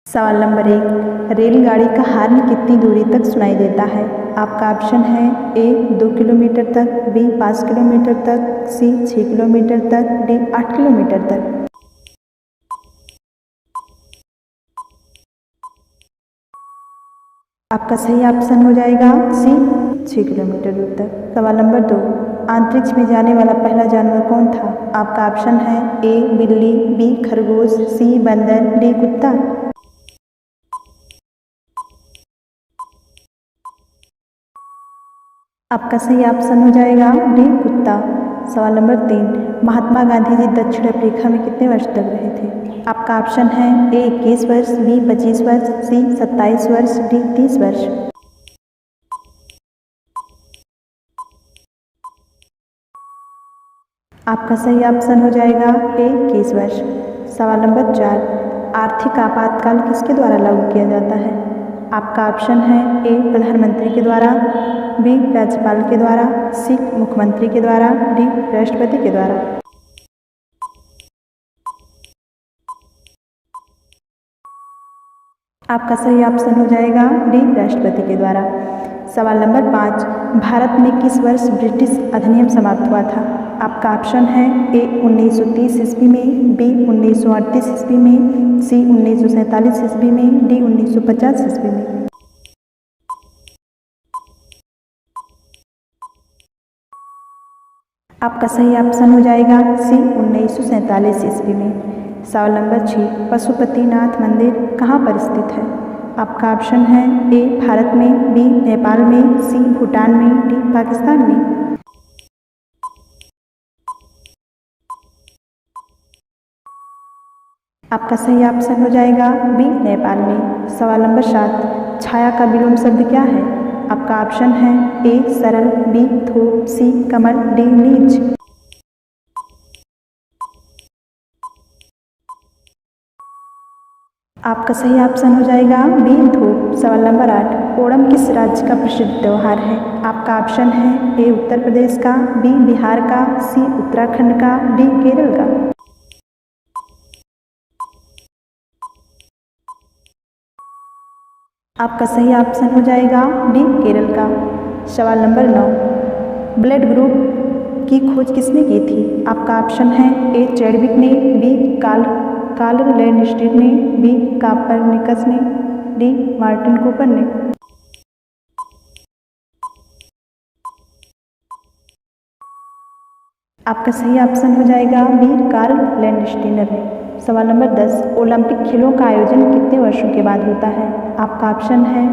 सवाल नंबर 1, रेलगाड़ी का हॉर्न कितनी दूरी तक सुनाई देता है? आपका ऑप्शन है ए 2 किलोमीटर तक, बी 5 किलोमीटर तक, सी 6 किलोमीटर तक, डी 8 किलोमीटर तक। आपका सही ऑप्शन हो जाएगा सी 6 किलोमीटर दूर तक। सवाल नंबर 2, अंतरिक्ष में जाने वाला पहला जानवर कौन था? आपका ऑप्शन है ए बिल्ली, बी खरगोश, सी बंदर, डी कुत्ता। आपका सही ऑप्शन हो जाएगा डी कुत्ता। सवाल नंबर 3, महात्मा गांधी जी दक्षिण अफ्रीका में कितने वर्ष तक रहे थे? आपका ऑप्शन है ए 21 वर्ष, बी 25 वर्ष, सी 27 वर्ष, डी 30 वर्ष। आपका सही ऑप्शन हो जाएगा ए 21 वर्ष। सवाल नंबर 4, आर्थिक आपातकाल किसके द्वारा लागू किया जाता है? आपका ऑप्शन है ए प्रधानमंत्री के द्वारा, बी राज्यपाल के द्वारा, सी मुख्यमंत्री के द्वारा, डी राष्ट्रपति के द्वारा। आपका सही ऑप्शन हो जाएगा डी राष्ट्रपति के द्वारा। सवाल नंबर 5, भारत में किस वर्ष ब्रिटिश अधिनियम समाप्त हुआ था? आपका ऑप्शन है ए 1930 ईस्वी में, बी 1938 ईस्वी में, सी 1947 ईस्वी में, डी 1950 ईस्वी में। आपका सही ऑप्शन हो जाएगा सी 1947 ईस्वी में। सवाल नंबर 6, पशुपतिनाथ मंदिर कहाँ पर स्थित है? आपका ऑप्शन है ए भारत में, बी नेपाल में, सी भूटान में, डी पाकिस्तान में। आपका सही ऑप्शन हो जाएगा बी नेपाल में। सवाल नंबर 7, छाया का विलोम शब्द क्या है? आपका ऑप्शन है ए सरल, बी थोक, सी कमल, डी नीच। आपका सही ऑप्शन हो जाएगा बी धूप। सवाल नंबर 8, ओणम किस राज्य का प्रसिद्ध त्यौहार है? आपका ऑप्शन है ए उत्तर प्रदेश का, बी बिहार का, सी उत्तराखंड का, डी केरल का। आपका सही ऑप्शन हो जाएगा डी केरल का। सवाल नंबर 9, ब्लड ग्रुप की खोज किसने की थी? आपका ऑप्शन है ए चैडविक ने, बी कार्ल लैंडस्टीन ने, बी कापरनिकस ने, डी मार्टिन कूपर ने। आपका सही ऑप्शन हो जाएगा बी कार्ल लैंडस्टीनर ने। सवाल नंबर 10, ओलंपिक खेलों का आयोजन कितने वर्षों के बाद होता है? आपका ऑप्शन है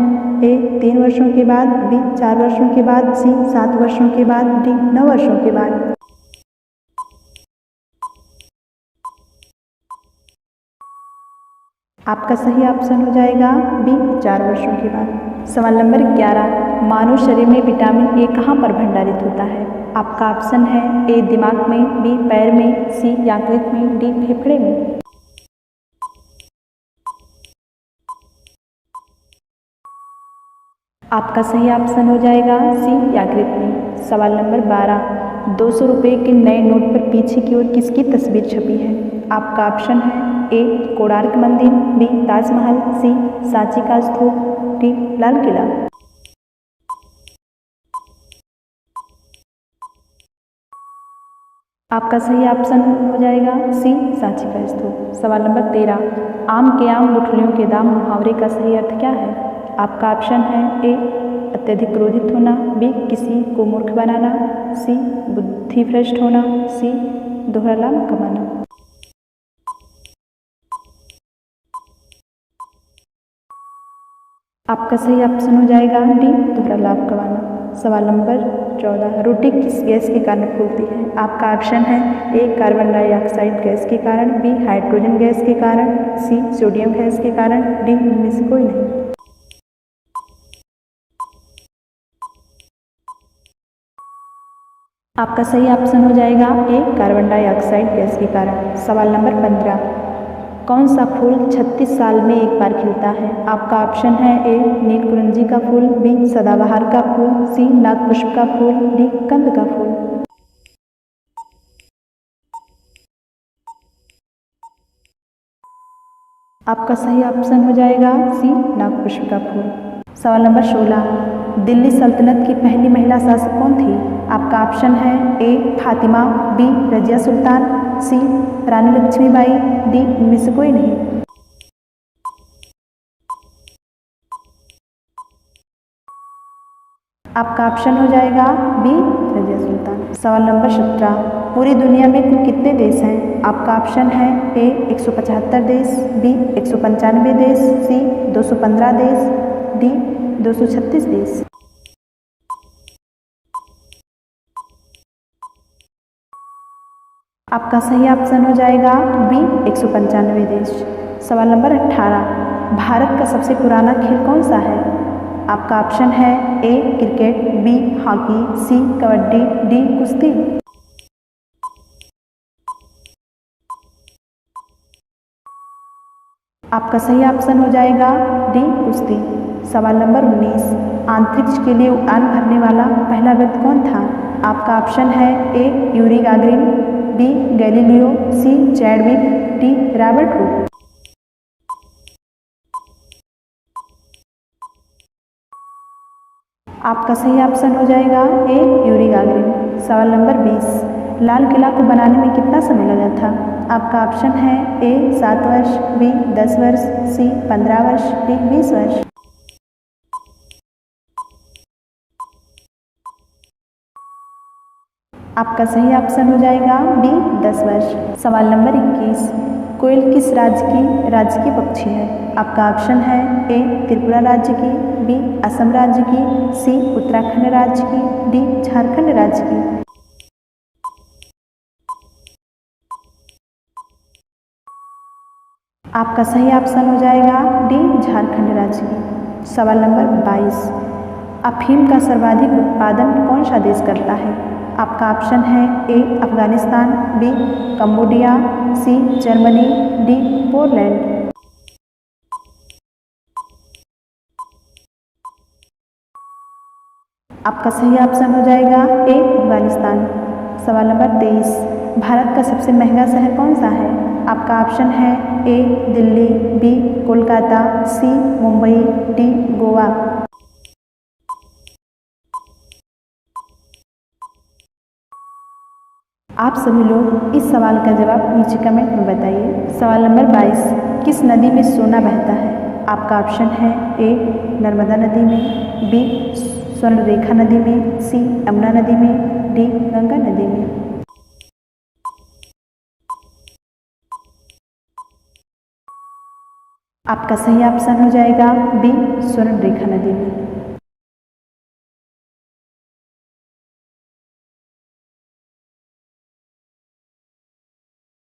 ए 3 वर्षों के बाद, बी 4 वर्षों के बाद, सी 7 वर्षों के बाद, डी 9 वर्षों के बाद। आपका सही ऑप्शन हो जाएगा बी 4 वर्षों के बाद। सवाल नंबर 11, मानव शरीर में विटामिन ए कहाँ पर भंडारित होता है? आपका ऑप्शन है ए दिमाग में, बी पैर में, सी यकृत में, डी फेफड़े में। आपका सही ऑप्शन हो जाएगा सी यकृत में। सवाल नंबर 12, 200 रुपये के नए नोट पर पीछे की ओर किसकी तस्वीर छपी है? आपका ऑप्शन है ए कोणार्क मंदिर, बी ताजमहल, सी सांची का स्तूप, डी लाल किला। आपका सही ऑप्शन हो जाएगा सी सांची का स्तूप। सवाल नंबर 13, आम के आम गुठलियों के दाम मुहावरे का सही अर्थ क्या है? आपका ऑप्शन है ए अत्यधिक क्रोधित होना, बी किसी को मूर्ख बनाना, सी बुद्धि भ्रष्ट होना, सी दोहरा लाभ कमाना। आपका सही ऑप्शन हो जाएगा डी दोहरा लाभ कमाना। सवाल नंबर 14, रोटी किस गैस के कारण फूलती है? आपका ऑप्शन है ए कार्बन डाइऑक्साइड गैस के कारण, बी हाइड्रोजन गैस के कारण, सी सोडियम गैस के कारण, डी इनमें से कोई नहीं। आपका सही ऑप्शन हो जाएगा ए कार्बन डाइऑक्साइड गैस के कारण। सवाल नंबर 15, कौन सा फूल 36 साल में एक बार खिलता है? आपका ऑप्शन है ए नीलकुंजी का फूल, बी सदाबहार का फूल, सी नागपुष्प का फूल, डी कंद का फूल। आपका सही ऑप्शन हो जाएगा सी नागपुष्प का फूल। सवाल नंबर 16, दिल्ली सल्तनत की पहली महिला शासक कौन थी? आपका ऑप्शन है ए फातिमा, बी रजिया सुल्तान, सी रानी लक्ष्मीबाई, डी इनमें से कोई नहीं। आपका ऑप्शन हो जाएगा बी रजिया सुल्तान। सवाल नंबर 17, पूरी दुनिया में कुल कितने देश हैं? आपका ऑप्शन है ए 175 देश, बी 195 देश, सी 215 देश, डी 236 देश। आपका सही ऑप्शन हो जाएगा बी 195 देश। सवाल नंबर 18, भारत का सबसे पुराना खेल कौन सा है? आपका ऑप्शन है ए क्रिकेट, बी हॉकी, सी कबड्डी, डी कुश्ती। आपका सही ऑप्शन हो जाएगा डी कुश्ती। सवाल नंबर 19, अंतरिक्ष के लिए उड़ान भरने वाला पहला व्यक्ति कौन था? आपका ऑप्शन है A Yuri Gagarin, B Galileo, C Chadwick, D Robert Hooke. आपका सही ऑप्शन हो जाएगा ए यूरी गागरिन। सवाल नंबर 20, लाल किला को बनाने में कितना समय लगा था? आपका ऑप्शन है ए 7 वर्ष, बी 10 वर्ष, सी 15 वर्ष, डी 20 वर्ष। आपका सही ऑप्शन हो जाएगा बी 10 वर्ष। सवाल नंबर 21, कोयल किस राज्य की राजकीय पक्षी है? आपका ऑप्शन है ए त्रिपुरा राज्य की, बी असम राज्य की, सी उत्तराखंड राज्य की, डी झारखंड राज्य की। आपका सही ऑप्शन हो जाएगा डी झारखंड राज्य की। सवाल नंबर 22, अफीम का सर्वाधिक उत्पादन कौन सा देश करता है? आपका ऑप्शन है A Afghanistan, B Cambodia, C Germany, D Poland. आपका सही ऑप्शन हो जाएगा ए अफगानिस्तान। सवाल नंबर 23, भारत का सबसे महंगा शहर कौन सा है? आपका ऑप्शन है ए दिल्ली, बी कोलकाता, सी मुंबई, डी गोवा। आप सभी लोग इस सवाल का जवाब नीचे कमेंट में बताइए। सवाल नंबर 22, किस नदी में सोना बहता है? आपका ऑप्शन है ए नर्मदा नदी में, बी स्वर्णरेखा नदी में, सी यमुना नदी में, डी गंगा नदी में। आपका सही ऑप्शन हो जाएगा बी स्वर्णरेखा नदी में।